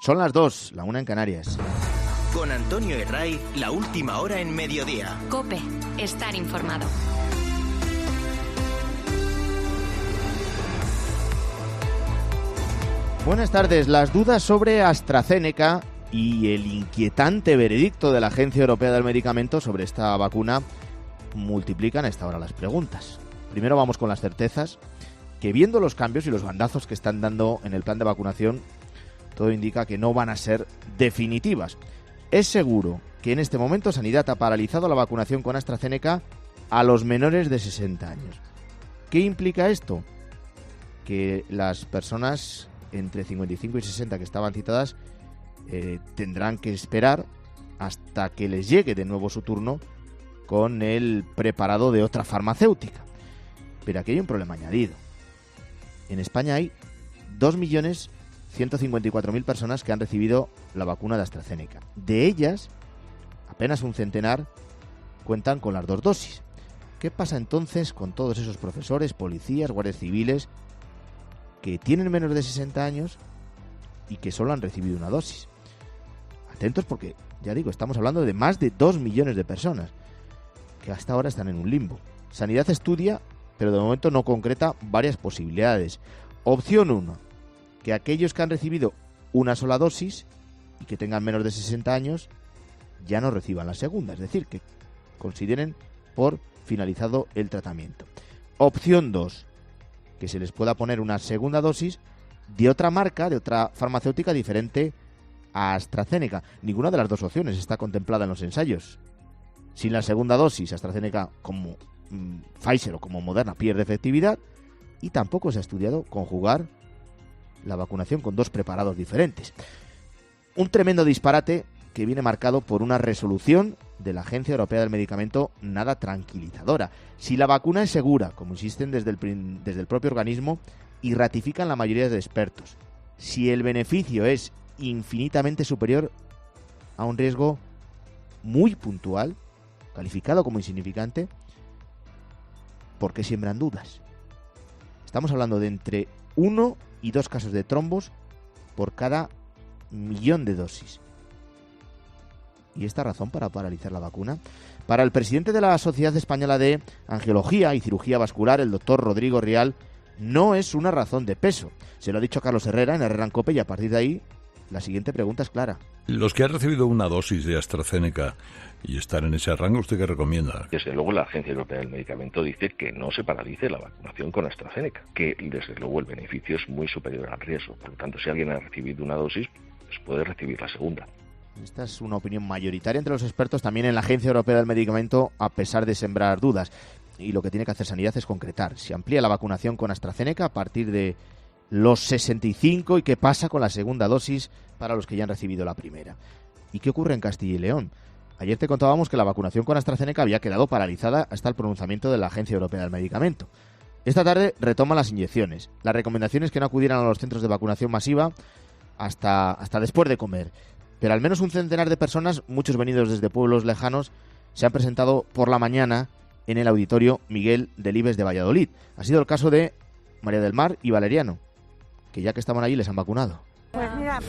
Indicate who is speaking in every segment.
Speaker 1: Son las 2, la 1 en Canarias.
Speaker 2: Con Antonio Herray, la última hora en mediodía.
Speaker 3: COPE, estar informado.
Speaker 1: Buenas tardes. Las dudas sobre AstraZeneca y el inquietante veredicto de la Agencia Europea del Medicamento sobre esta vacuna multiplican a esta hora las preguntas. Primero vamos con las certezas, que viendo los cambios y los bandazos que están dando en el plan de vacunación, todo indica que no van a ser definitivas. Es seguro que en este momento Sanidad ha paralizado la vacunación con AstraZeneca a los menores de 60 años. ¿Qué implica esto? Que las personas entre 55 y 60 que estaban citadas tendrán que esperar hasta que les llegue de nuevo su turno con el preparado de otra farmacéutica. Pero aquí hay un problema añadido. En España hay 2.154.000 personas que han recibido la vacuna de AstraZeneca. De ellas, apenas un centenar cuentan con las 2 dosis. ¿Qué pasa entonces con todos esos profesores, policías, guardias civiles que tienen menos de 60 años y que solo han recibido una dosis? Atentos porque, ya digo, estamos hablando de más de 2 millones de personas que hasta ahora están en un limbo. Sanidad estudia, pero de momento no concreta varias posibilidades. Opción 1, que aquellos que han recibido una sola dosis y que tengan menos de 60 años ya no reciban la segunda, es decir, que consideren por finalizado el tratamiento. Opción 2, que se les pueda poner una segunda dosis de otra marca, de otra farmacéutica diferente a AstraZeneca. Ninguna de las dos opciones está contemplada en los ensayos. Sin la segunda dosis, AstraZeneca como Pfizer o como Moderna pierde efectividad, y tampoco se ha estudiado conjugar la vacunación con 2 preparados diferentes. Un tremendo disparate que viene marcado por una resolución de la Agencia Europea del Medicamento nada tranquilizadora. Si la vacuna es segura, como insisten desde el propio organismo y ratifican la mayoría de expertos, si el beneficio es infinitamente superior a un riesgo muy puntual, calificado como insignificante, ¿por qué siembran dudas? Estamos hablando de entre 1 y 2 casos de trombos por cada 1.000.000 de dosis. ¿Y esta razón para paralizar la vacuna? Para el presidente de la Sociedad Española de Angiología y Cirugía Vascular, el doctor Rodrigo Rial, no es una razón de peso. Se lo ha dicho a Carlos Herrera en Herrera en COPE, y a partir de ahí la siguiente pregunta es clara.
Speaker 4: Los que han recibido una dosis de AstraZeneca y están en ese rango, ¿usted qué recomienda?
Speaker 5: Desde luego la Agencia Europea del Medicamento dice que no se paralice la vacunación con AstraZeneca, que desde luego el beneficio es muy superior al riesgo. Por lo tanto, si alguien ha recibido una dosis, pues puede recibir la segunda.
Speaker 1: Esta es una opinión mayoritaria entre los expertos también en la Agencia Europea del Medicamento, a pesar de sembrar dudas. Y lo que tiene que hacer Sanidad es concretar. Se amplía la vacunación con AstraZeneca a partir de los 65 y qué pasa con la segunda dosis para los que ya han recibido la primera. ¿Y qué ocurre en Castilla y León? Ayer te contábamos que la vacunación con AstraZeneca había quedado paralizada hasta el pronunciamiento de la Agencia Europea del Medicamento. Esta tarde retoman las inyecciones. La recomendación es que no acudieran a los centros de vacunación masiva hasta después de comer. Pero al menos un centenar de personas, muchos venidos desde pueblos lejanos, se han presentado por la mañana en el Auditorio Miguel Delibes de Valladolid. Ha sido el caso de María del Mar y Valeriano, que ya que estaban allí les han vacunado.
Speaker 6: Pues mira,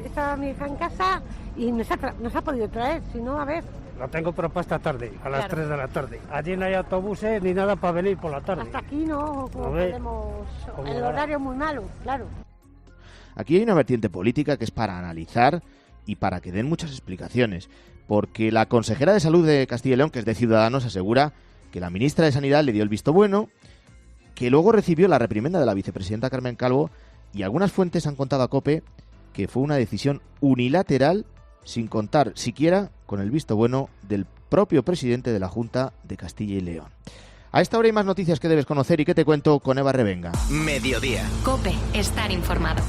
Speaker 6: estaba mi hija en casa y nos ha podido traer, si no, a ver.
Speaker 7: La tengo propuesta tarde, a las 3 de la tarde. Allí no hay autobuses ni nada para venir por la tarde.
Speaker 6: Hasta aquí no podemos, el horario es muy malo, claro.
Speaker 1: Aquí hay una vertiente política que es para analizar y para que den muchas explicaciones, porque la consejera de Salud de Castilla y León, que es de Ciudadanos, asegura que la ministra de Sanidad le dio el visto bueno, que luego recibió la reprimenda de la vicepresidenta Carmen Calvo, y algunas fuentes han contado a COPE que fue una decisión unilateral sin contar siquiera con el visto bueno del propio presidente de la Junta de Castilla y León. A esta hora hay más noticias que debes conocer y que te cuento con Eva Revenga.
Speaker 2: Mediodía.
Speaker 3: COPE, estar informado.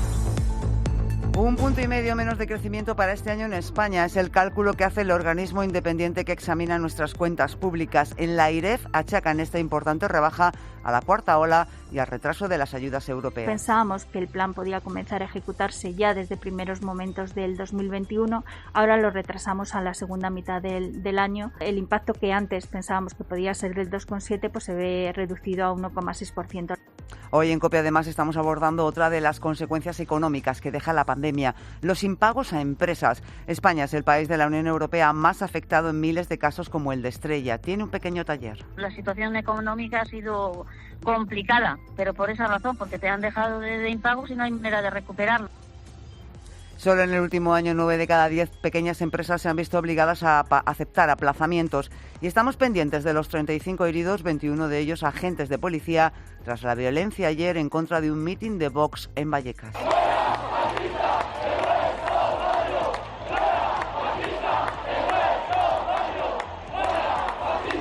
Speaker 8: 1,5 puntos menos de crecimiento para este año en España es el cálculo que hace el organismo independiente que examina nuestras cuentas públicas. En la IREF achacan esta importante rebaja a la cuarta ola y al retraso de las ayudas europeas.
Speaker 9: Pensábamos que el plan podía comenzar a ejecutarse ya desde primeros momentos del 2021, ahora lo retrasamos a la segunda mitad del año. El impacto que antes pensábamos que podía ser del 2,7 pues se ve reducido a 1,6%.
Speaker 8: Hoy en COPE además estamos abordando otra de las consecuencias económicas que deja la pandemia, los impagos a empresas. España es el país de la Unión Europea más afectado en miles de casos como el de Estrella. Tiene un pequeño taller.
Speaker 10: La situación económica ha sido complicada, pero por esa razón, porque te han dejado de impagos y no hay manera de recuperarlo.
Speaker 8: Solo en el último año 9 de cada 10 pequeñas empresas se han visto obligadas a aceptar aplazamientos. Y estamos pendientes de los 35 heridos, 21 de ellos agentes de policía, tras la violencia ayer en contra de un mitin de Vox en Vallecas.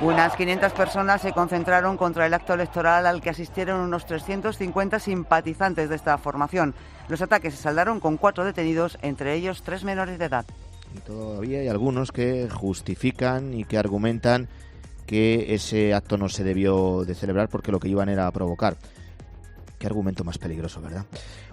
Speaker 8: Unas 500 personas se concentraron contra el acto electoral al que asistieron unos 350 simpatizantes de esta formación. Los ataques se saldaron con 4 detenidos, entre ellos 3 menores de edad.
Speaker 1: Y todavía hay algunos que justifican y que argumentan que ese acto no se debió de celebrar porque lo que iban era a provocar. Qué argumento más peligroso, ¿verdad?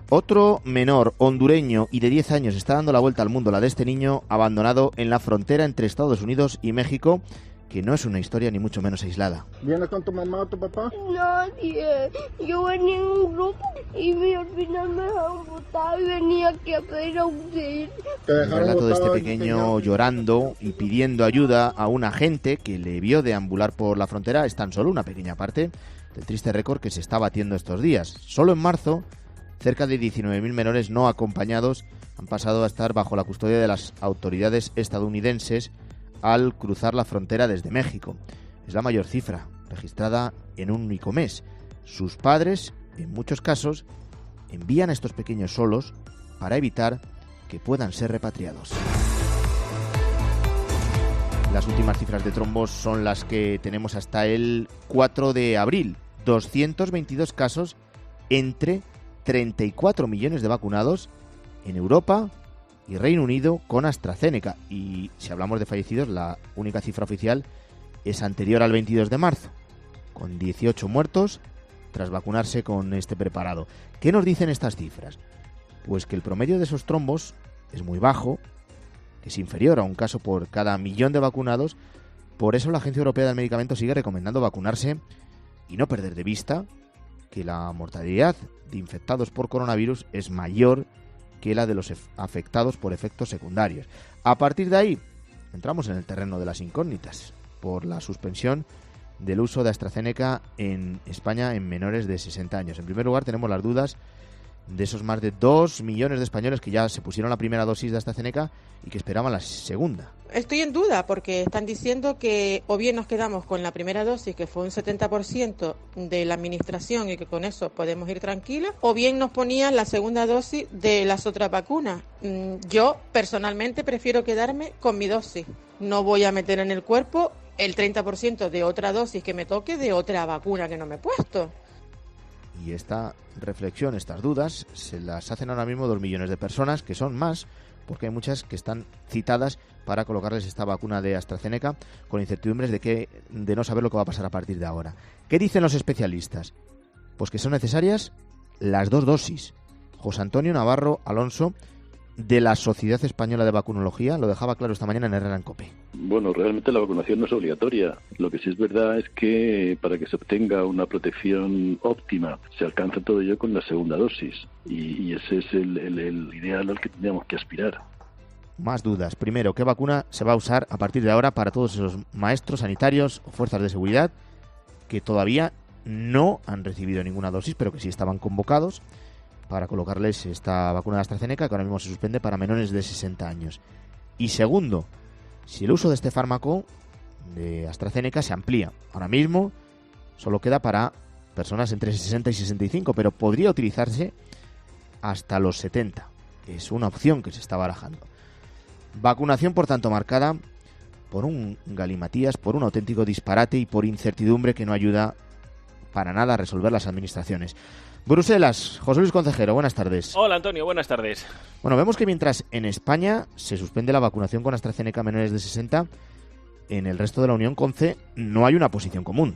Speaker 1: Otro menor hondureño y de 10 años está dando la vuelta al mundo, la de este niño abandonado en la frontera entre Estados Unidos y México, que no es una historia ni mucho menos aislada.
Speaker 11: ¿Vienes con tu mamá o tu papá?
Speaker 12: Nadie. Yo venía en un grupo y al final me dejaron botar y venía aquí a pedir auxilio.
Speaker 1: El relato de este pequeño llorando y pidiendo ayuda a un agente que le vio deambular por la frontera es tan solo una pequeña parte del triste récord que se está batiendo estos días. Solo en marzo, cerca de 19.000 menores no acompañados han pasado a estar bajo la custodia de las autoridades estadounidenses al cruzar la frontera desde México. Es la mayor cifra registrada en un único mes. Sus padres, en muchos casos, envían a estos pequeños solos para evitar que puedan ser repatriados. Las últimas cifras de trombos son las que tenemos hasta el 4 de abril. 222 casos entre 34 millones de vacunados en Europa y Reino Unido con AstraZeneca. Y si hablamos de fallecidos, la única cifra oficial es anterior al 22 de marzo, con 18 muertos tras vacunarse con este preparado. ¿Qué nos dicen estas cifras? Pues que el promedio de esos trombos es muy bajo, que es inferior a un caso por cada millón de vacunados. Por eso la Agencia Europea del Medicamento sigue recomendando vacunarse y no perder de vista que la mortalidad de infectados por coronavirus es mayor que la de los afectados por efectos secundarios. A partir de ahí, entramos en el terreno de las incógnitas por la suspensión del uso de AstraZeneca en España en menores de 60 años. En primer lugar, tenemos las dudas de esos más de 2 millones de españoles que ya se pusieron la primera dosis de AstraZeneca y que esperaban la segunda.
Speaker 13: Estoy en duda porque están diciendo que o bien nos quedamos con la primera dosis, que fue un 70% de la administración y que con eso podemos ir tranquilos, o bien nos ponían la segunda dosis de las otras vacunas. Yo personalmente prefiero quedarme con mi dosis. No voy a meter en el cuerpo el 30% de otra dosis que me toque de otra vacuna que no me he puesto.
Speaker 1: Y esta reflexión, estas dudas, se las hacen ahora mismo 2 millones de personas, que son más, porque hay muchas que están citadas para colocarles esta vacuna de AstraZeneca con incertidumbres de no saber lo que va a pasar a partir de ahora. ¿Qué dicen los especialistas? Pues que son necesarias las 2 dosis. José Antonio Navarro Alonso, de la Sociedad Española de Vacunología, lo dejaba claro esta mañana en Herrera en COPE.
Speaker 14: Bueno, realmente la vacunación no es obligatoria. Lo que sí es verdad es que para que se obtenga una protección óptima se alcanza todo ello con la segunda dosis. Y ese es el ideal al que tendríamos que aspirar.
Speaker 1: Más dudas. Primero, ¿qué vacuna se va a usar a partir de ahora para todos esos maestros sanitarios o fuerzas de seguridad que todavía no han recibido ninguna dosis, pero que sí estaban convocados para colocarles esta vacuna de AstraZeneca, que ahora mismo se suspende para menores de 60 años? Y segundo, si el uso de este fármaco de AstraZeneca se amplía. Ahora mismo solo queda para personas entre 60 y 65, pero podría utilizarse hasta los 70. Es una opción que se está barajando. Vacunación, por tanto, marcada por un galimatías, por un auténtico disparate y por incertidumbre que no ayuda para nada a resolver las administraciones. Bruselas, José Luis Concejero, buenas tardes.
Speaker 15: Hola Antonio, buenas tardes.
Speaker 1: Bueno, vemos que mientras en España se suspende la vacunación con AstraZeneca a menores de 60, en el resto de la Unión, Conce, no hay una posición común.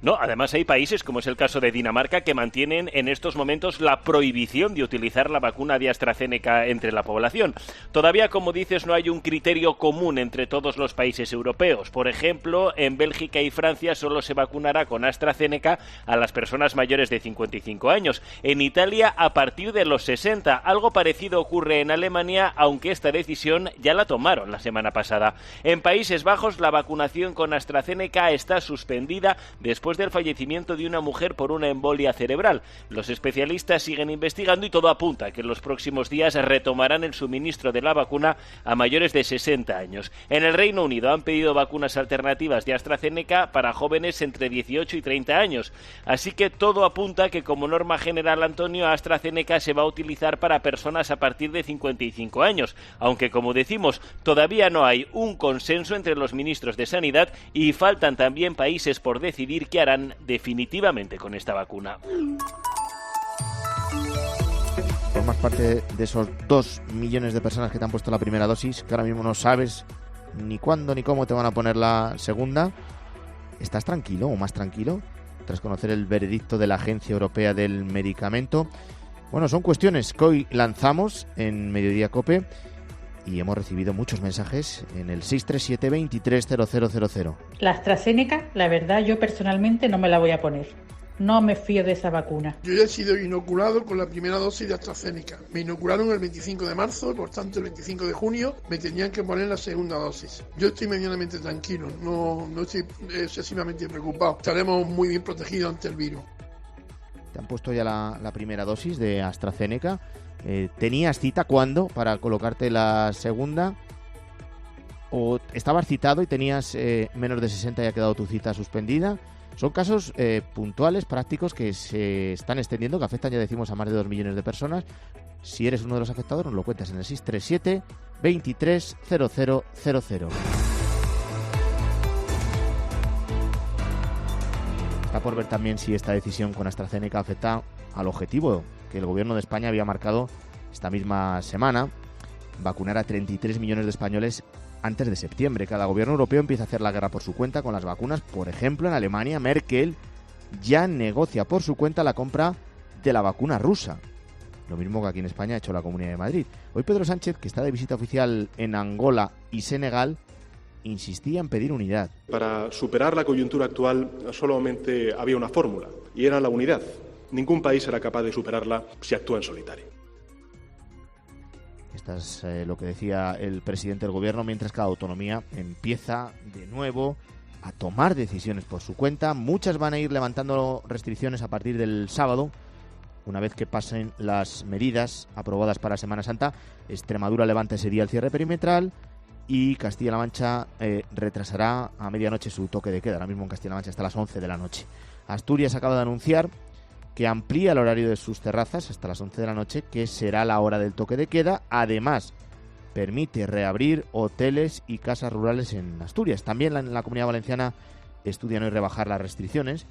Speaker 15: No, además hay países, como es el caso de Dinamarca, que mantienen en estos momentos la prohibición de utilizar la vacuna de AstraZeneca entre la población. Todavía, como dices, no hay un criterio común entre todos los países europeos. Por ejemplo, en Bélgica y Francia solo se vacunará con AstraZeneca a las personas mayores de 55 años. En Italia, a partir de los 60. Algo parecido ocurre en Alemania, aunque esta decisión ya la tomaron la semana pasada. En Países Bajos, la vacunación con AstraZeneca está suspendida después del fallecimiento de una mujer por una embolia cerebral. Los especialistas siguen investigando y todo apunta a que en los próximos días retomarán el suministro de la vacuna a mayores de 60 años. En el Reino Unido han pedido vacunas alternativas de AstraZeneca para jóvenes entre 18 y 30 años. Así que todo apunta a que, como norma general, Antonio, AstraZeneca se va a utilizar para personas a partir de 55 años, aunque, como decimos, todavía no hay un consenso entre los ministros de Sanidad y faltan también países por decidir qué harán definitivamente con esta vacuna.
Speaker 1: Formas parte de esos 2 millones de personas que te han puesto la primera dosis, que ahora mismo no sabes ni cuándo ni cómo te van a poner la segunda. ¿Estás tranquilo o más tranquilo tras conocer el veredicto de la Agencia Europea del Medicamento? Bueno, son cuestiones que hoy lanzamos en Mediodía COPE y hemos recibido muchos mensajes en el 637 230000.
Speaker 16: La AstraZeneca, la verdad, yo personalmente no me la voy a poner. No me fío de esa vacuna.
Speaker 11: Yo ya he sido inoculado con la primera dosis de AstraZeneca. Me inocularon el 25 de marzo, por tanto el 25 de junio me tenían que poner la segunda dosis. Yo estoy medianamente tranquilo, no estoy excesivamente preocupado. Estaremos muy bien protegidos ante el virus.
Speaker 1: ¿Te han puesto ya la primera dosis de AstraZeneca? ¿Tenías cita cuándo para colocarte la segunda? ¿O estabas citado y tenías menos de 60 y ha quedado tu cita suspendida? Son casos puntuales, prácticos, que se están extendiendo, que afectan, ya decimos, a más de 2 millones de personas. Si eres uno de los afectados, nos lo cuentas en el 637 230000. Está por ver también si esta decisión con AstraZeneca afecta al objetivo que el gobierno de España había marcado esta misma semana: vacunar a 33 millones de españoles antes de septiembre. Cada gobierno europeo empieza a hacer la guerra por su cuenta con las vacunas. Por ejemplo, en Alemania, Merkel ya negocia por su cuenta la compra de la vacuna rusa. Lo mismo que aquí en España ha hecho la Comunidad de Madrid. Hoy Pedro Sánchez, que está de visita oficial en Angola y Senegal, insistía en pedir unidad.
Speaker 17: Para superar la coyuntura actual solamente había una fórmula, y era la unidad. Ningún país será capaz de superarla si actúa en solitario.
Speaker 1: Esto es lo que decía el presidente del gobierno, mientras que la autonomía empieza de nuevo a tomar decisiones por su cuenta. Muchas van a ir levantando restricciones a partir del sábado, una vez que pasen las medidas aprobadas para Semana Santa. Extremadura levanta ese día el cierre perimetral y Castilla-La Mancha retrasará a medianoche su toque de queda. Ahora mismo en Castilla-La Mancha hasta las 11 de la noche. Asturias acaba de anunciar que amplía el horario de sus terrazas hasta las 11 de la noche, que será la hora del toque de queda. Además, permite reabrir hoteles y casas rurales en Asturias. También en la Comunidad Valenciana estudian hoy rebajar las restricciones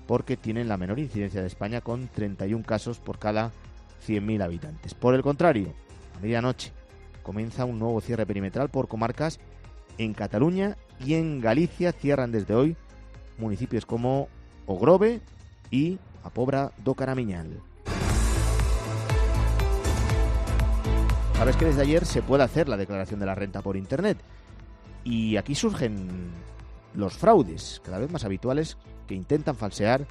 Speaker 1: porque tienen la menor incidencia de España, con 31 casos por cada 100.000 habitantes. Por el contrario, a medianoche comienza un nuevo cierre perimetral por comarcas en Cataluña y en Galicia. Cierran desde hoy municipios como Ogrove y a Pobra do Caramiñal. Sabes que desde ayer se puede hacer la declaración de la renta por Internet. Y aquí surgen los fraudes, cada vez más habituales, que intentan falsear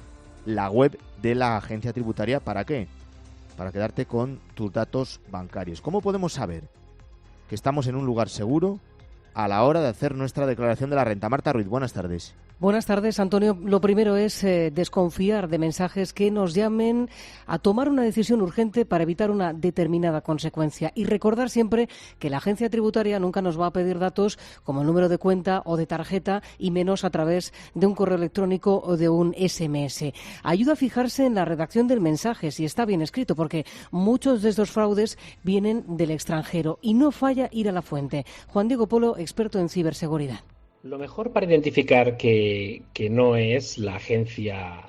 Speaker 1: la web de la agencia tributaria. ¿Para qué? Para quedarte con tus datos bancarios. ¿Cómo podemos saber que estamos en un lugar seguro a la hora de hacer nuestra declaración de la renta? Marta Ruiz, buenas tardes.
Speaker 18: Buenas tardes, Antonio. Lo primero es desconfiar de mensajes que nos llamen a tomar una decisión urgente para evitar una determinada consecuencia. Y recordar siempre que la agencia tributaria nunca nos va a pedir datos como el número de cuenta o de tarjeta, y menos a través de un correo electrónico o de un SMS. Ayuda a fijarse en la redacción del mensaje, si está bien escrito, porque muchos de estos fraudes vienen del extranjero y no falla ir a la fuente. Juan Diego Polo, experto en ciberseguridad.
Speaker 19: Lo mejor para identificar que no es la agencia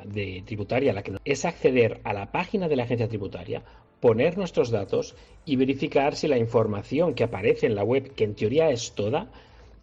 Speaker 19: tributaria la que es acceder a la página de la agencia tributaria, poner nuestros datos y verificar si la información que aparece en la web, que en teoría es toda,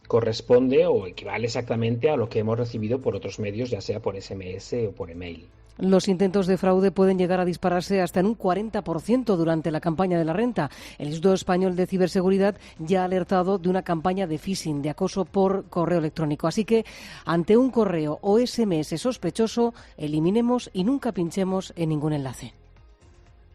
Speaker 19: corresponde o equivale exactamente a lo que hemos recibido por otros medios, ya sea por SMS o por email.
Speaker 18: Los intentos de fraude pueden llegar a dispararse hasta en un 40% durante la campaña de la renta. El Instituto Español de Ciberseguridad ya ha alertado de una campaña de phishing, de acoso por correo electrónico. Así que, ante un correo o SMS sospechoso, eliminemos y nunca pinchemos en ningún enlace.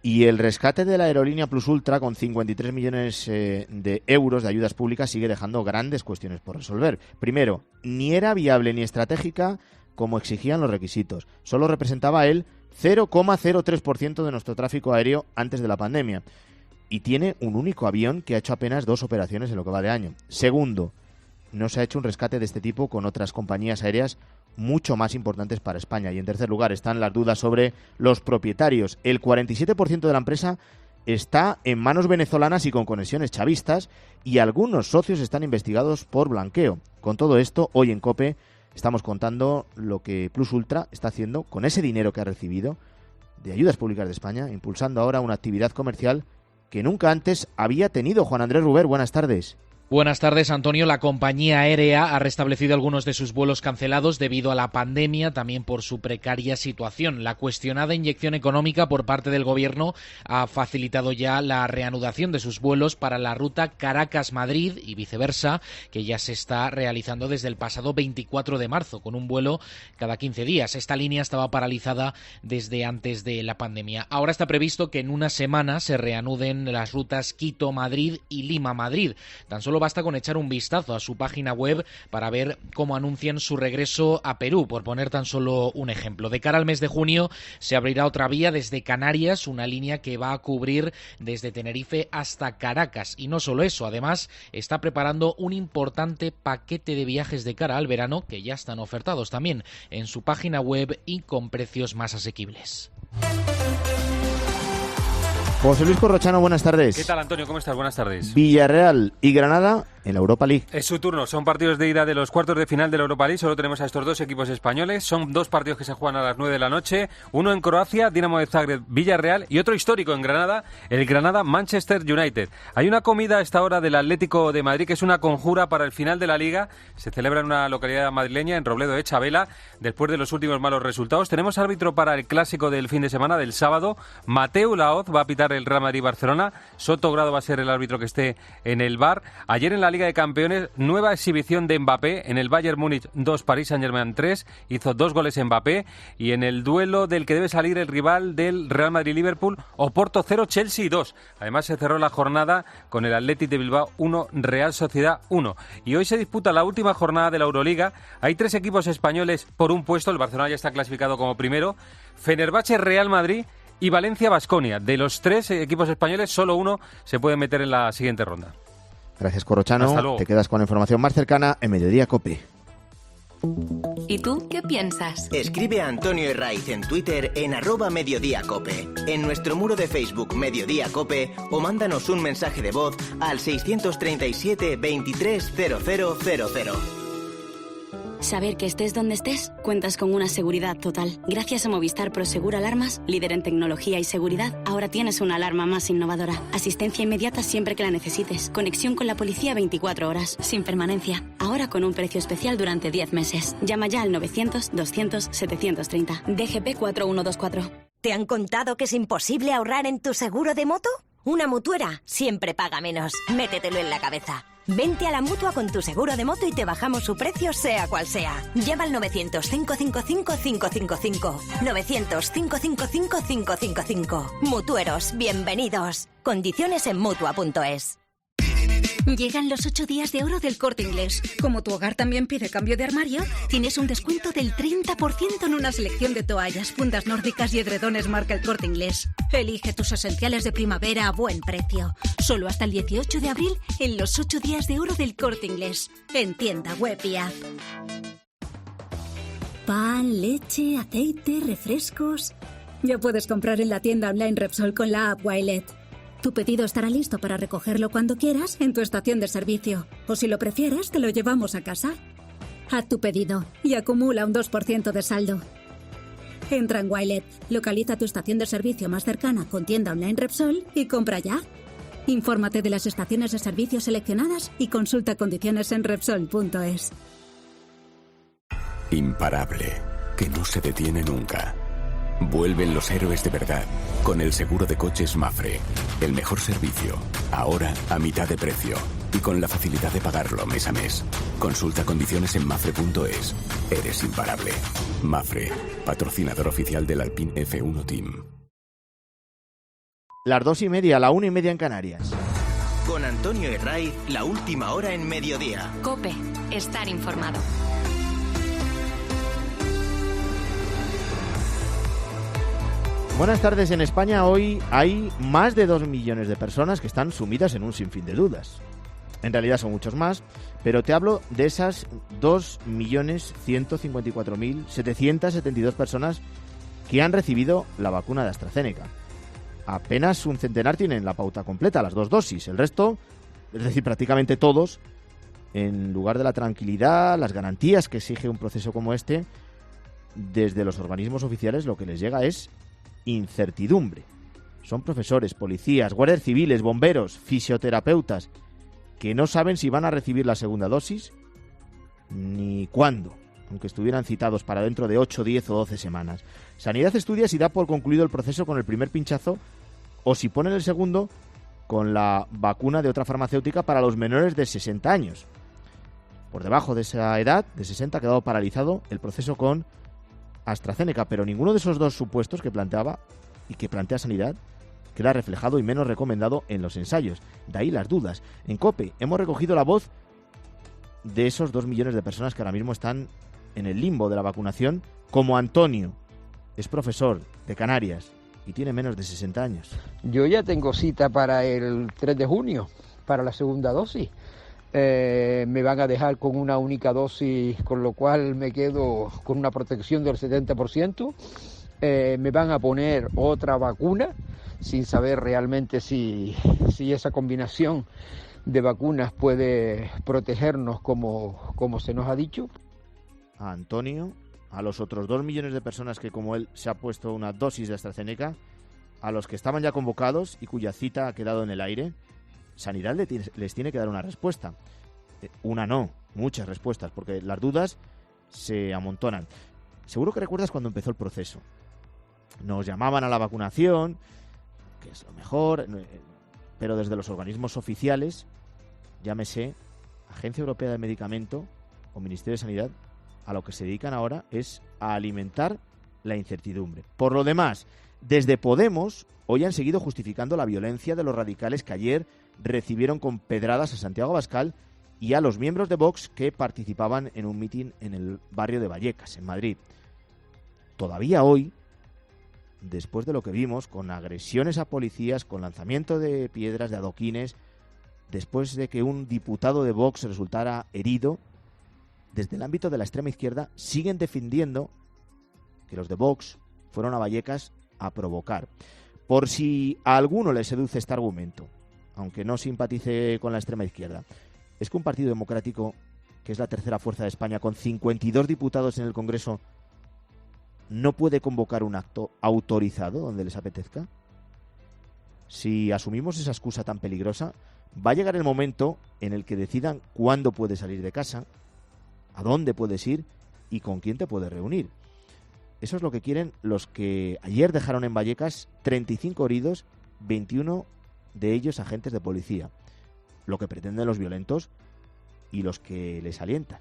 Speaker 1: Y el rescate de la aerolínea Plus Ultra, con 53 millones de euros de ayudas públicas, sigue dejando grandes cuestiones por resolver. Primero, ni era viable ni estratégica como exigían los requisitos. Solo representaba el 0,03% de nuestro tráfico aéreo antes de la pandemia. Y tiene un único avión que ha hecho apenas 2 operaciones en lo que va de año. Segundo, no se ha hecho un rescate de este tipo con otras compañías aéreas mucho más importantes para España. Y en tercer lugar están las dudas sobre los propietarios. El 47% de la empresa está en manos venezolanas y con conexiones chavistas, y algunos socios están investigados por blanqueo. Con todo esto, hoy en COPE estamos contando lo que Plus Ultra está haciendo con ese dinero que ha recibido de ayudas públicas de España, impulsando ahora una actividad comercial que nunca antes había tenido. Juan Andrés Ruber, buenas tardes.
Speaker 20: Buenas tardes, Antonio. La compañía aérea ha restablecido algunos de sus vuelos cancelados debido a la pandemia, también por su precaria situación. La cuestionada inyección económica por parte del Gobierno ha facilitado ya la reanudación de sus vuelos para la ruta Caracas-Madrid y viceversa, que ya se está realizando desde el pasado 24 de marzo, con un vuelo cada 15 días. Esta línea estaba paralizada desde antes de la pandemia. Ahora está previsto que en una semana se reanuden las rutas Quito-Madrid y Lima-Madrid. Tan solo basta con echar un vistazo a su página web para ver cómo anuncian su regreso a Perú, por poner tan solo un ejemplo. De cara al mes de junio se abrirá otra vía desde Canarias, una línea que va a cubrir desde Tenerife hasta Caracas. Y no solo eso, además está preparando un importante paquete de viajes de cara al verano que ya están ofertados también en su página web y con precios más asequibles.
Speaker 1: José Luis Corrochano, buenas tardes.
Speaker 21: ¿Qué tal, Antonio? ¿Cómo estás? Buenas tardes.
Speaker 1: Villarreal y Granada en la Europa League.
Speaker 21: Es su turno. Son partidos de ida de los cuartos de final de la Europa League. Solo tenemos a estos dos equipos españoles. Son dos partidos que se juegan a las 9 de la noche. Uno en Croacia, Dinamo de Zagreb, Villarreal, y otro histórico en Granada, el Granada-Manchester United. Hay una comida a esta hora del Atlético de Madrid que es una conjura para el final de la Liga. Se celebra en una localidad madrileña, en Robledo de Chabela, después de los últimos malos resultados. Tenemos árbitro para el clásico del fin de semana, del sábado. Mateu Laoz va a pitar el Real Madrid-Barcelona. Soto Grado va a ser el árbitro que esté en el VAR. Ayer en la Liga de Campeones, nueva exhibición de Mbappé. En el Bayern Múnich 2, París Saint-Germain 3. Hizo 2 goles Mbappé. Y en el duelo del que debe salir el rival del Real Madrid-Liverpool, Oporto 0, Chelsea 2. Además se cerró la jornada con el Athletic de Bilbao 1, Real Sociedad 1. Y hoy se disputa la última jornada de la Euroliga. Hay 3 equipos españoles por un puesto. El Barcelona ya está clasificado como primero. Fenerbahce, Real Madrid y Valencia-Baskonia. De los 3 equipos españoles, solo uno se puede meter en la siguiente ronda.
Speaker 1: Gracias, Corrochano.
Speaker 21: Hasta luego.
Speaker 1: Te quedas con la información más cercana en Mediodía COPE.
Speaker 3: ¿Y tú qué piensas?
Speaker 2: Escribe a Antonio Herraiz en Twitter en @mediodíacope, en nuestro muro de Facebook Mediodía Cope, o mándanos un mensaje de voz al 637 23 0000.
Speaker 22: Saber que estés donde estés, cuentas con una seguridad total. Gracias a Movistar Prosegur Alarmas, líder en tecnología y seguridad, ahora tienes una alarma más innovadora. Asistencia inmediata siempre que la necesites. Conexión con la policía 24 horas, sin permanencia. Ahora con un precio especial durante 10 meses. Llama ya al 900-200-730. DGP 4124.
Speaker 23: ¿Te han contado que es imposible ahorrar en tu seguro de moto? Una mutuera siempre paga menos. Métetelo en la cabeza. Vente a la Mutua con tu seguro de moto y te bajamos su precio sea cual sea. Llama al 900-555-555. 900-555-555. Mutueros, bienvenidos. Condiciones en Mutua.es.
Speaker 24: Llegan los 8 días de oro del Corte Inglés. Como tu hogar también pide cambio de armario, tienes un descuento del 30% en una selección de toallas, fundas nórdicas y edredones marca el Corte Inglés. Elige tus esenciales de primavera a buen precio. Solo hasta el 18 de abril en los 8 días de oro del Corte Inglés. En tienda, web y app. Pan, leche, aceite, refrescos. Ya puedes comprar en la tienda online Repsol con la app Wilet. Tu pedido estará listo para recogerlo cuando quieras en tu estación de servicio. O si lo prefieres, te lo llevamos a casa. Haz tu pedido y acumula un 2% de saldo. Entra en Wilet, localiza tu estación de servicio más cercana con tienda online Repsol y compra ya. Infórmate de las estaciones de servicio seleccionadas y consulta condiciones en Repsol.es.
Speaker 4: Imparable, que no se detiene nunca. Vuelven los héroes de verdad con el seguro de coches Mapfre. El mejor servicio, ahora a mitad de precio y con la facilidad de pagarlo mes a mes. Consulta condiciones en Mapfre.es. Eres imparable. Mapfre, patrocinador oficial del Alpine F1 Team.
Speaker 1: Las 2:30, la 1:30 en Canarias.
Speaker 2: Con Antonio Herraiz, la última hora en mediodía.
Speaker 3: COPE, estar informado.
Speaker 1: Buenas tardes. En España hoy hay más de 2 millones de personas que están sumidas en un sinfín de dudas. En realidad son muchos más, pero te hablo de esas 2.154.772 personas que han recibido la vacuna de AstraZeneca. Apenas un centenar tienen la pauta completa, las 2 dosis. El resto, es decir, prácticamente todos, en lugar de la tranquilidad, las garantías que exige un proceso como este, desde los organismos oficiales lo que les llega es incertidumbre. Son profesores, policías, guardias civiles, bomberos, fisioterapeutas, que no saben si van a recibir la segunda dosis ni cuándo, aunque estuvieran citados para dentro de 8, 10 o 12 semanas. Sanidad estudia si da por concluido el proceso con el primer pinchazo o si ponen el segundo con la vacuna de otra farmacéutica para los menores de 60 años. Por debajo de esa edad, de 60, ha quedado paralizado el proceso con AstraZeneca, pero ninguno de esos dos supuestos que planteaba y que plantea Sanidad queda reflejado y menos recomendado en los ensayos. De ahí las dudas. En COPE hemos recogido la voz de esos 2 millones de personas que ahora mismo están en el limbo de la vacunación, como Antonio. Es profesor de Canarias y tiene menos de 60 años.
Speaker 5: Yo ya tengo cita para el 3 de junio, para la segunda dosis. Me van a dejar con una única dosis, con lo cual me quedo con una protección del 70%. Me van a poner otra vacuna, sin saber realmente si esa combinación de vacunas puede protegernos como se nos ha dicho.
Speaker 1: A Antonio, a los otros 2 millones de personas que como él se ha puesto una dosis de AstraZeneca, a los que estaban ya convocados y cuya cita ha quedado en el aire, Sanidad les tiene que dar una respuesta. Una no, muchas respuestas, porque las dudas se amontonan. Seguro que recuerdas cuando empezó el proceso. Nos llamaban a la vacunación, que es lo mejor, pero desde los organismos oficiales, llámese Agencia Europea de Medicamento o Ministerio de Sanidad, a lo que se dedican ahora es a alimentar la incertidumbre. Por lo demás, desde Podemos hoy han seguido justificando la violencia de los radicales que ayer recibieron con pedradas a Santiago Abascal y a los miembros de Vox que participaban en un mitin en el barrio de Vallecas, en Madrid. Todavía hoy, después de lo que vimos, con agresiones a policías, con lanzamiento de piedras, de adoquines, después de que un diputado de Vox resultara herido, desde el ámbito de la extrema izquierda siguen defendiendo que los de Vox fueron a Vallecas a provocar. Por si a alguno le seduce este argumento, aunque no simpatice con la extrema izquierda, es que un partido democrático, que es la tercera fuerza de España, con 52 diputados en el Congreso, no puede convocar un acto autorizado donde les apetezca. Si asumimos esa excusa tan peligrosa, va a llegar el momento en el que decidan cuándo puedes salir de casa, a dónde puedes ir y con quién te puedes reunir. Eso es lo que quieren los que ayer dejaron en Vallecas 35 heridos, 21 de ellos agentes de policía. Lo que pretenden los violentos y los que les alientan.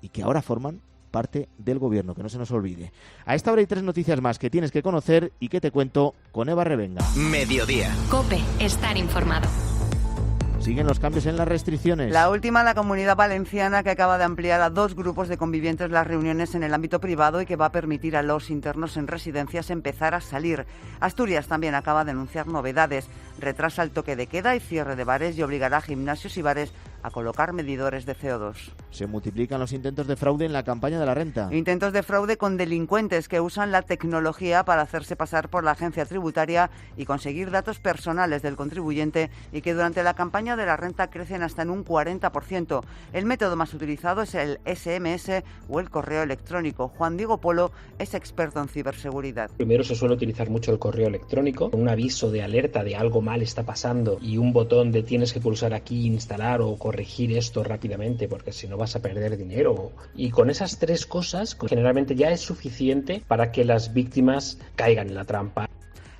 Speaker 1: Y que ahora forman parte del gobierno, que no se nos olvide. A esta hora hay 3 noticias más que tienes que conocer y que te cuento con Eva Revenga.
Speaker 2: Mediodía.
Speaker 3: COPE, estar informado.
Speaker 1: Siguen los cambios en las restricciones.
Speaker 8: La última, la Comunidad Valenciana, que acaba de ampliar a 2 grupos de convivientes las reuniones en el ámbito privado y que va a permitir a los internos en residencias empezar a salir. Asturias también acaba de anunciar novedades. Retrasa el toque de queda y cierre de bares y obligará a gimnasios y bares a colocar medidores de CO2.
Speaker 1: Se multiplican los intentos de fraude en la campaña de la renta.
Speaker 8: Intentos de fraude con delincuentes que usan la tecnología para hacerse pasar por la agencia tributaria y conseguir datos personales del contribuyente, y que durante la campaña de la renta crecen hasta en un 40%. El método más utilizado es el SMS o el correo electrónico. Juan Diego Polo es experto en ciberseguridad.
Speaker 19: Primero se suele utilizar mucho el correo electrónico, un aviso de alerta de algo mal está pasando y un botón de tienes que pulsar aquí, instalar o corregir esto rápidamente porque si no vas a perder dinero. Y con esas tres cosas generalmente ya es suficiente para que las víctimas caigan en la trampa.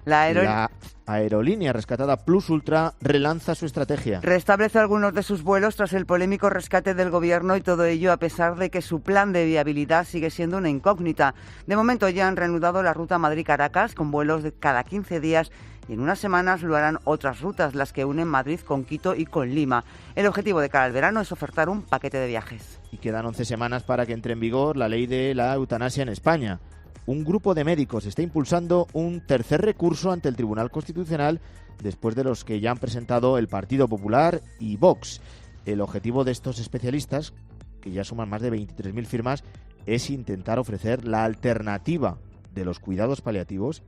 Speaker 1: La aerolínea rescatada Plus Ultra relanza su estrategia.
Speaker 8: Restablece algunos de sus vuelos tras el polémico rescate del gobierno, y todo ello a pesar de que su plan de viabilidad sigue siendo una incógnita. De momento ya han reanudado la ruta Madrid-Caracas con vuelos de cada 15 días y en unas semanas lo harán otras rutas, las que unen Madrid con Quito y con Lima. El objetivo de cara al verano es ofertar un paquete de viajes.
Speaker 1: Y quedan 11 semanas para que entre en vigor la ley de la eutanasia en España. Un grupo de médicos está impulsando un tercer recurso ante el Tribunal Constitucional después de los que ya han presentado el Partido Popular y Vox. El objetivo de estos especialistas, que ya suman más de 23.000 firmas, es intentar ofrecer la alternativa de los cuidados paliativos,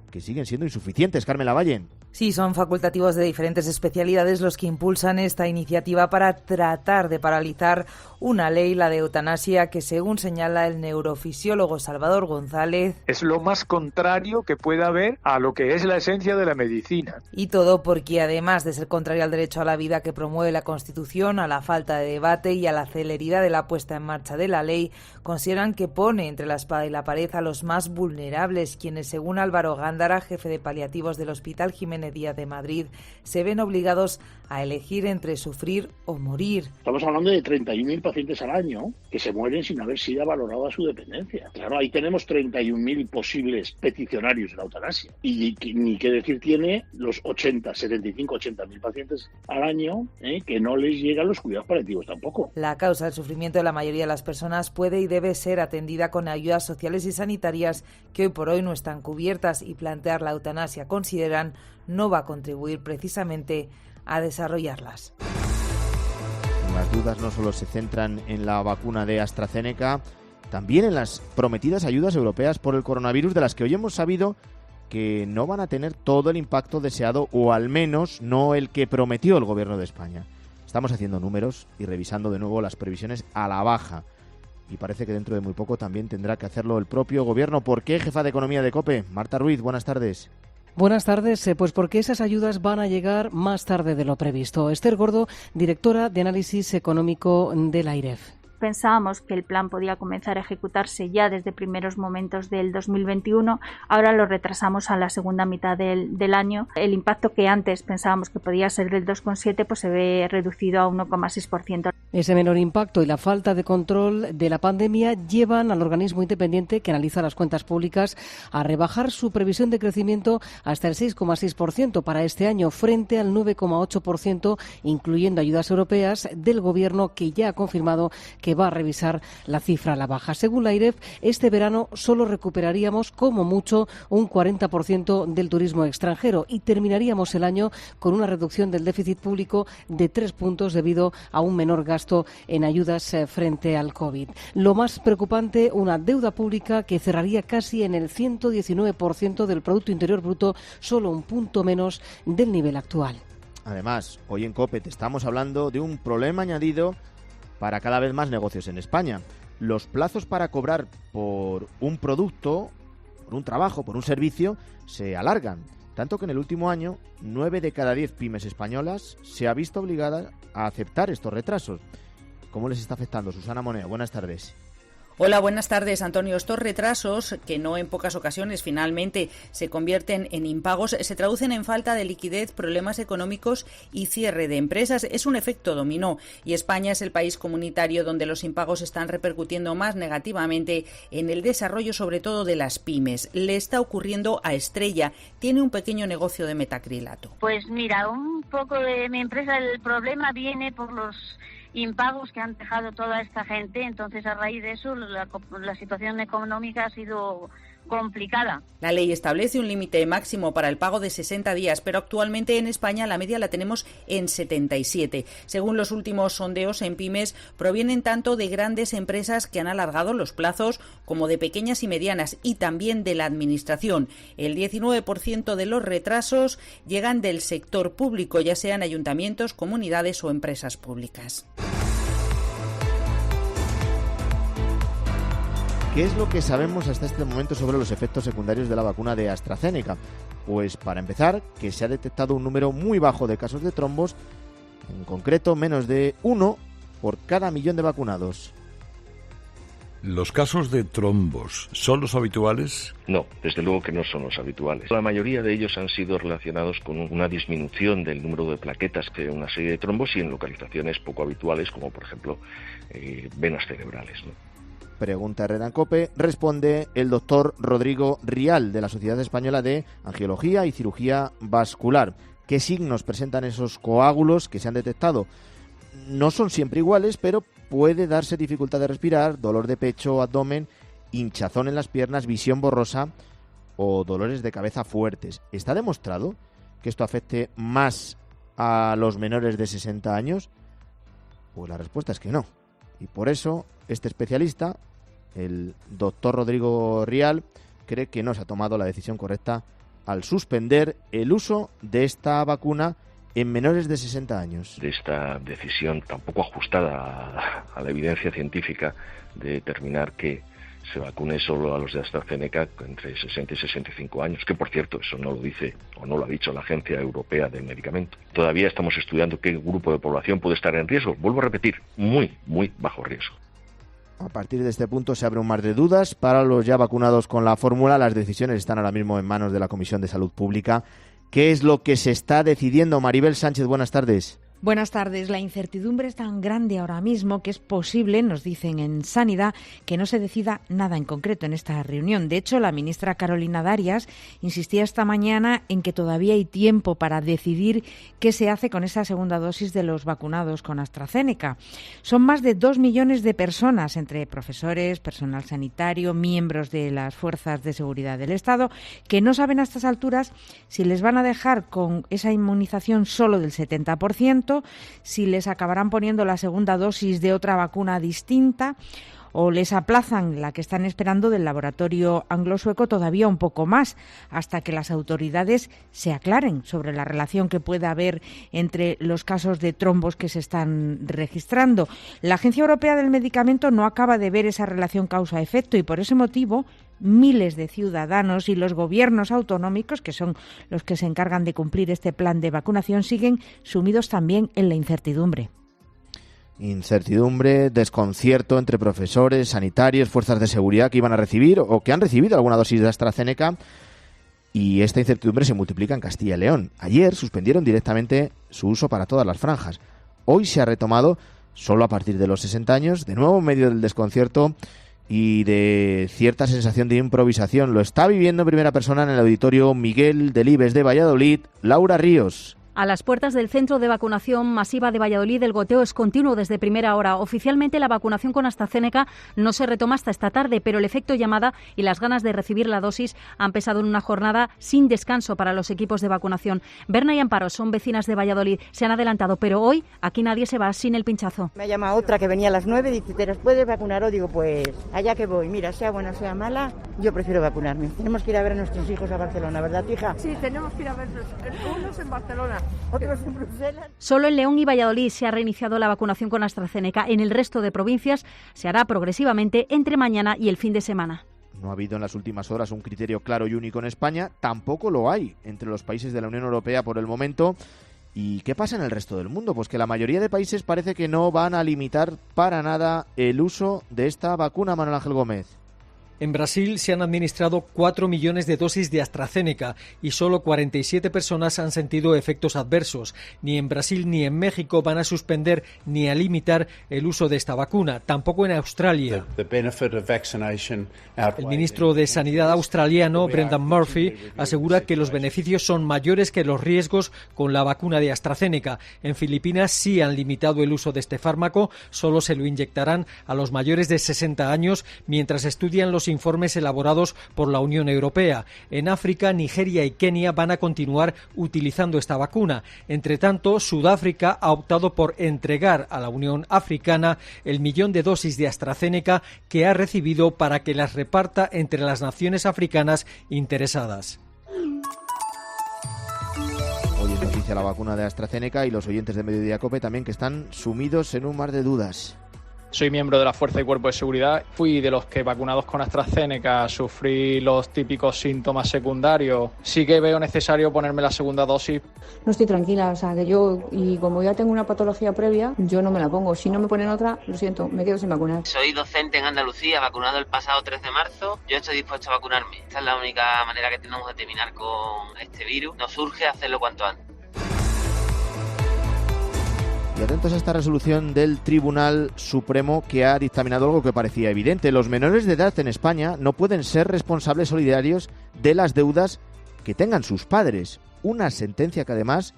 Speaker 1: que siguen siendo insuficientes. Carmen Lavalle.
Speaker 6: Sí, son facultativos de diferentes especialidades los que impulsan esta iniciativa para tratar de paralizar una ley, la de eutanasia, que según señala el neurofisiólogo Salvador González,
Speaker 7: es lo más contrario que pueda haber a lo que es la esencia de la medicina.
Speaker 6: Y todo porque, además de ser contrario al derecho a la vida que promueve la Constitución, a la falta de debate y a la celeridad de la puesta en marcha de la ley, consideran que pone entre la espada y la pared a los más vulnerables, quienes, según Álvaro Gándara, jefe de paliativos del Hospital Jiménez Díaz de Madrid, se ven obligados a elegir entre sufrir o morir.
Speaker 9: Estamos hablando de 31.000 pacientes al año que se mueren sin haber sido valorada su dependencia. Claro, ahí tenemos 31.000 posibles peticionarios de la eutanasia. Y ni qué decir tiene los 80.000 pacientes al año que no les llegan los cuidados paliativos tampoco.
Speaker 6: La causa del sufrimiento de la mayoría de las personas puede y debe ser atendida con ayudas sociales y sanitarias que hoy por hoy no están cubiertas, y plantear la eutanasia, consideran, no va a contribuir precisamente a desarrollarlas.
Speaker 1: Las dudas no solo se centran en la vacuna de AstraZeneca, también en las prometidas ayudas europeas por el coronavirus, de las que hoy hemos sabido que no van a tener todo el impacto deseado, o al menos no el que prometió el gobierno de España. Estamos haciendo números y revisando de nuevo las previsiones a la baja. Y parece que dentro de muy poco también tendrá que hacerlo el propio gobierno. ¿Por qué, jefa de Economía de COPE? Marta Ruiz, buenas tardes.
Speaker 18: Buenas tardes, pues porque esas ayudas van a llegar más tarde de lo previsto. Esther Gordo, directora de Análisis Económico de la AIREF.
Speaker 10: Pensábamos que el plan podía comenzar a ejecutarse ya desde primeros momentos del 2021, ahora lo retrasamos a la segunda mitad del año. El impacto que antes pensábamos que podía ser del 2,7% pues se ve reducido a 1,6%.
Speaker 18: Ese menor impacto y la falta de control de la pandemia llevan al organismo independiente que analiza las cuentas públicas a rebajar su previsión de crecimiento hasta el 6,6% para este año, frente al 9,8%, incluyendo ayudas europeas del Gobierno, que ya ha confirmado que va a revisar la cifra a la baja. Según la AIREF, este verano solo recuperaríamos como mucho un 40% del turismo extranjero y terminaríamos el año con una reducción del déficit público de 3 puntos debido a un menor gasto en ayudas frente al COVID. Lo más preocupante, una deuda pública que cerraría casi en el 119% del Producto Interior Bruto, solo un punto menos del nivel actual.
Speaker 1: Además, hoy en COPE te estamos hablando de un problema añadido para cada vez más negocios en España. Los plazos para cobrar por un producto, por un trabajo, por un servicio, se alargan. Tanto que en el último año, 9 de cada 10 pymes españolas se ha visto obligada a aceptar estos retrasos. ¿Cómo les está afectando? Susana Moneo, buenas tardes.
Speaker 25: Hola, buenas tardes, Antonio. Estos retrasos, que no en pocas ocasiones finalmente se convierten en impagos, se traducen en falta de liquidez, problemas económicos y cierre de empresas. Es un efecto dominó, y España es el país comunitario donde los impagos están repercutiendo más negativamente en el desarrollo, sobre todo de las pymes. Le está ocurriendo a Estrella, tiene un pequeño negocio de metacrilato.
Speaker 26: Pues mira, un poco de mi empresa, el problema viene por los impagos que han dejado toda esta gente. Entonces, a raíz de eso, la situación económica ha sido complicada.
Speaker 25: La ley establece un límite máximo para el pago de 60 días, pero actualmente en España la media la tenemos en 77. Según los últimos sondeos en pymes, provienen tanto de grandes empresas que han alargado los plazos como de pequeñas y medianas, y también de la administración. El 19% de los retrasos llegan del sector público, ya sean ayuntamientos, comunidades o empresas públicas.
Speaker 1: ¿Qué es lo que sabemos hasta este momento sobre los efectos secundarios de la vacuna de AstraZeneca? Pues para empezar, que se ha detectado un número muy bajo de casos de trombos, en concreto menos de 1 por cada 1.000.000 de vacunados.
Speaker 11: ¿Los casos de trombos son los habituales?
Speaker 12: No, desde luego que no son los habituales. La mayoría de ellos han sido relacionados con una disminución del número de plaquetas que una serie de trombos y en localizaciones poco habituales, como por ejemplo venas cerebrales, ¿no?
Speaker 1: Pregunta Herrera en COPE, responde el doctor Rodrigo Rial, de la Sociedad Española de Angiología y Cirugía Vascular. ¿Qué signos presentan esos coágulos que se han detectado? No son siempre iguales, pero puede darse dificultad de respirar, dolor de pecho, abdomen, hinchazón en las piernas, visión borrosa o dolores de cabeza fuertes. ¿Está demostrado que esto afecte más a los menores de 60 años? Pues la respuesta es que no. Y por eso este especialista, el doctor Rodrigo Rial, cree que no se ha tomado la decisión correcta al suspender el uso de esta vacuna en menores de 60 años.
Speaker 12: De esta decisión tan poco ajustada a la evidencia científica de determinar que se vacune solo a los de AstraZeneca entre 60 y 65 años, que por cierto eso no lo dice o no lo ha dicho la Agencia Europea del Medicamento. Todavía estamos estudiando qué grupo de población puede estar en riesgo. Vuelvo a repetir, muy, muy bajo riesgo.
Speaker 1: A partir de este punto se abre un mar de dudas. Para los ya vacunados con la fórmula, las decisiones están ahora mismo en manos de la Comisión de Salud Pública. ¿Qué es lo que se está decidiendo? Maribel Sánchez, buenas tardes.
Speaker 13: Buenas tardes. La incertidumbre es tan grande ahora mismo que es posible, nos dicen en Sanidad, que no se decida nada en concreto en esta reunión. De hecho, la ministra Carolina Darias insistía esta mañana en que todavía hay tiempo para decidir qué se hace con esa segunda dosis de los vacunados con AstraZeneca. Son más de 2 millones de personas, entre profesores, personal sanitario, miembros de las fuerzas de seguridad del Estado, que no saben a estas alturas si les van a dejar con esa inmunización solo del 70%, si les acabarán poniendo la segunda dosis de otra vacuna distinta o les aplazan la que están esperando del laboratorio anglo-sueco todavía un poco más, hasta que las autoridades se aclaren sobre la relación que pueda haber entre los casos de trombos que se están registrando. La Agencia Europea del Medicamento no acaba de ver esa relación causa-efecto y por ese motivo miles de ciudadanos y los gobiernos autonómicos, que son los que se encargan de cumplir este plan de vacunación, siguen sumidos también en la incertidumbre.
Speaker 1: Incertidumbre, desconcierto entre profesores, sanitarios, fuerzas de seguridad que iban a recibir o que han recibido alguna dosis de AstraZeneca, y esta incertidumbre se multiplica en Castilla y León. Ayer suspendieron directamente su uso para todas las franjas. Hoy se ha retomado solo a partir de los 60 años, de nuevo en medio del desconcierto y de cierta sensación de improvisación. Lo está viviendo en primera persona en el auditorio Miguel Delibes de Valladolid, Laura Ríos.
Speaker 14: A las puertas del centro de vacunación masiva de Valladolid, el goteo es continuo desde primera hora. Oficialmente, la vacunación con AstraZeneca no se retoma hasta esta tarde, pero el efecto llamada y las ganas de recibir la dosis han pesado en una jornada sin descanso para los equipos de vacunación. Berna y Amparo son vecinas de Valladolid, se han adelantado, pero hoy aquí nadie se va sin el pinchazo.
Speaker 15: Me llama otra que venía a las 9 y dice, ¿te las puedes vacunar? O digo, pues allá que voy. Mira, sea buena, sea mala, yo prefiero vacunarme. Tenemos que ir a ver a nuestros hijos a Barcelona, ¿verdad, hija?
Speaker 16: Sí, tenemos que ir a verlos. Unos en Barcelona. Otros en Bruselas.
Speaker 14: Solo en León y Valladolid se ha reiniciado la vacunación con AstraZeneca. En el resto de provincias se hará progresivamente entre mañana y el fin de semana.
Speaker 1: No ha habido en las últimas horas un criterio claro y único en España. Tampoco lo hay entre los países de la Unión Europea por el momento. ¿Y qué pasa en el resto del mundo? Pues que la mayoría de países parece que no van a limitar para nada el uso de esta vacuna, Manuel Ángel Gómez.
Speaker 27: En Brasil se han administrado 4 millones de dosis de AstraZeneca y solo 47 personas han sentido efectos adversos. Ni en Brasil ni en México van a suspender ni a limitar el uso de esta vacuna. Tampoco en Australia. El ministro de Sanidad australiano, Brendan Murphy, asegura que los beneficios son mayores que los riesgos con la vacuna de AstraZeneca. En Filipinas sí han limitado el uso de este fármaco. Solo se lo inyectarán a los mayores de 60 años mientras estudian los informes elaborados por la Unión Europea. En África, Nigeria y Kenia van a continuar utilizando esta vacuna. Entre tanto, Sudáfrica ha optado por entregar a la Unión Africana el 1 millón de dosis de AstraZeneca que ha recibido para que las reparta entre las naciones africanas interesadas.
Speaker 1: Hoy es noticia la vacuna de AstraZeneca y los oyentes de Mediodía COPE también, que están sumidos en un mar de dudas.
Speaker 4: Soy miembro de la Fuerza y Cuerpo de Seguridad. Fui de los que, vacunados con AstraZeneca, sufrí los típicos síntomas secundarios. Sí que veo necesario ponerme la segunda dosis.
Speaker 17: No estoy tranquila, o sea, que yo, y como ya tengo una patología previa, yo no me la pongo. Si no me ponen otra, lo siento, me quedo sin vacunar.
Speaker 20: Soy docente en Andalucía, vacunado el pasado 3 de marzo. Yo estoy dispuesto a vacunarme. Esta es la única manera que tenemos de terminar con este virus. Nos urge hacerlo cuanto antes.
Speaker 1: Y atentos a esta resolución del Tribunal Supremo, que ha dictaminado algo que parecía evidente. Los menores de edad en España no pueden ser responsables solidarios de las deudas que tengan sus padres. Una sentencia que además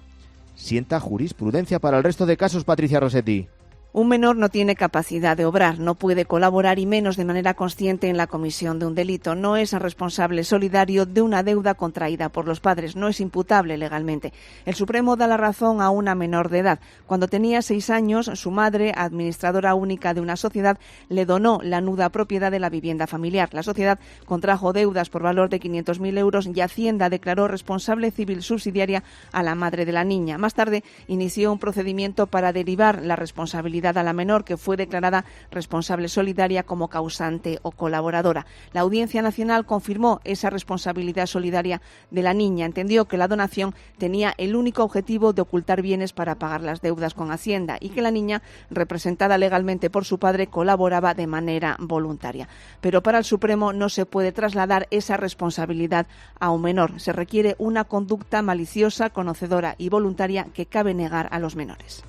Speaker 1: sienta jurisprudencia para el resto de casos. Patricia Rossetti.
Speaker 21: Un menor no tiene capacidad de obrar, no puede colaborar y menos de manera consciente en la comisión de un delito. No es responsable solidario de una deuda contraída por los padres. No es imputable legalmente. El Supremo da la razón a una menor de edad. Cuando tenía 6 años, su madre, administradora única de una sociedad, le donó la nuda propiedad de la vivienda familiar. La sociedad contrajo deudas por valor de 500.000 euros y Hacienda declaró responsable civil subsidiaria a la madre de la niña. Más tarde inició un procedimiento para derivar la responsabilidad a la menor, que fue declarada responsable solidaria como causante o colaboradora. La Audiencia Nacional confirmó esa responsabilidad solidaria de la niña. Entendió que la donación tenía el único objetivo de ocultar bienes para pagar las deudas con Hacienda y que la niña, representada legalmente por su padre, colaboraba de manera voluntaria. Pero para el Supremo no se puede trasladar esa responsabilidad a un menor. Se requiere una conducta maliciosa, conocedora y voluntaria que cabe negar a los menores.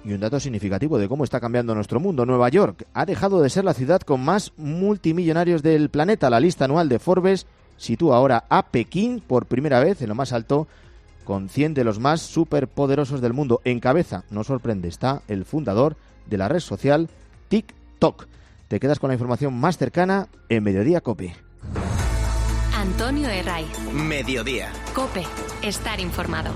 Speaker 1: Y un dato significativo de cómo está cambiando nuestro mundo. Nueva York ha dejado de ser la ciudad con más multimillonarios del planeta. La lista anual de Forbes sitúa ahora a Pekín por primera vez en lo más alto, con 100 de los más superpoderosos del mundo. En cabeza, no sorprende, está el fundador de la red social TikTok. Te quedas con la información más cercana en Mediodía COPE.
Speaker 3: Antonio Herray.
Speaker 2: Mediodía.
Speaker 3: COPE. Estar informado.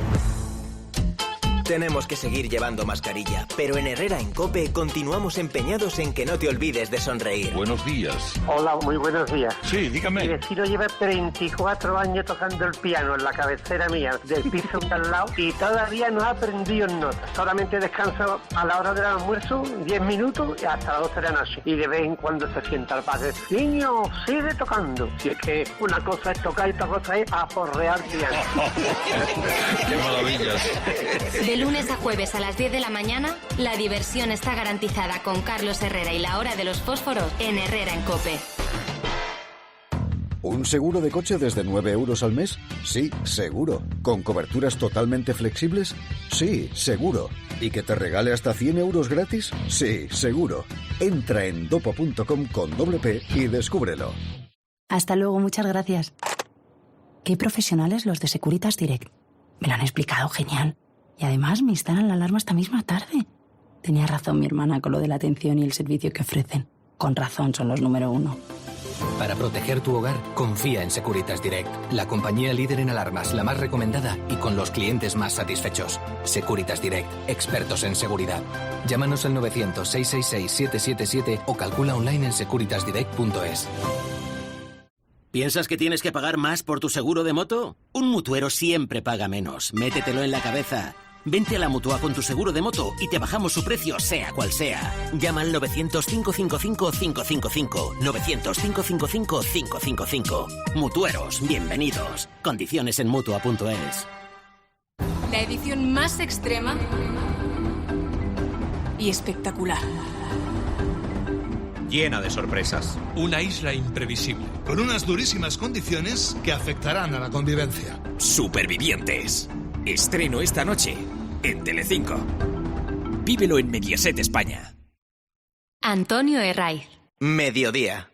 Speaker 2: Tenemos que seguir llevando mascarilla, pero en Herrera en COPE continuamos empeñados en que no te olvides de sonreír.
Speaker 11: Buenos días.
Speaker 22: Hola, muy buenos días.
Speaker 11: Sí, dígame.
Speaker 22: Mi vecino lleva 34 años tocando el piano en la cabecera mía del piso de al lado y todavía no ha aprendido notas. Solamente descanso a la hora del almuerzo, 10 minutos y hasta las 12 de la noche. Y de vez en cuando se sienta al padre. Niño, sigue tocando. Si es que una cosa es tocar y otra cosa es aporrear piano.
Speaker 11: ¡Qué maravillas!
Speaker 3: De lunes a jueves a las 10 de la mañana, la diversión está garantizada con Carlos Herrera y la hora de los fósforos en Herrera en COPE.
Speaker 23: ¿Un seguro de coche desde 9 euros al mes? Sí, seguro. ¿Con coberturas totalmente flexibles? Sí, seguro. ¿Y que te regale hasta 100 euros gratis? Sí, seguro. Entra en dopo.com con P y descúbrelo.
Speaker 24: Hasta luego, muchas gracias. Qué profesionales los de Securitas Direct. Me lo han explicado genial. Y además me instalan la alarma esta misma tarde. Tenía razón mi hermana con lo de la atención y el servicio que ofrecen. Con razón son los número 1.
Speaker 28: Para proteger tu hogar, confía en Securitas Direct, la compañía líder en alarmas, la más recomendada y con los clientes más satisfechos. Securitas Direct, expertos en seguridad. Llámanos al 900-666-777 o calcula online en securitasdirect.es.
Speaker 29: ¿Piensas que tienes que pagar más por tu seguro de moto? Un mutuero siempre paga menos. Métetelo en la cabeza. Vente a la Mutua con tu seguro de moto y te bajamos su precio, sea cual sea. Llama al 900-555-555. 900-555-555. Mutueros, bienvenidos. Condiciones en Mutua.es.
Speaker 30: La edición más extrema y espectacular.
Speaker 31: Llena de sorpresas. Una isla imprevisible, con unas durísimas condiciones que afectarán a la convivencia.
Speaker 32: Supervivientes. Estreno esta noche en Telecinco. Vívelo en Mediaset España.
Speaker 3: Antonio Herray.
Speaker 2: Mediodía.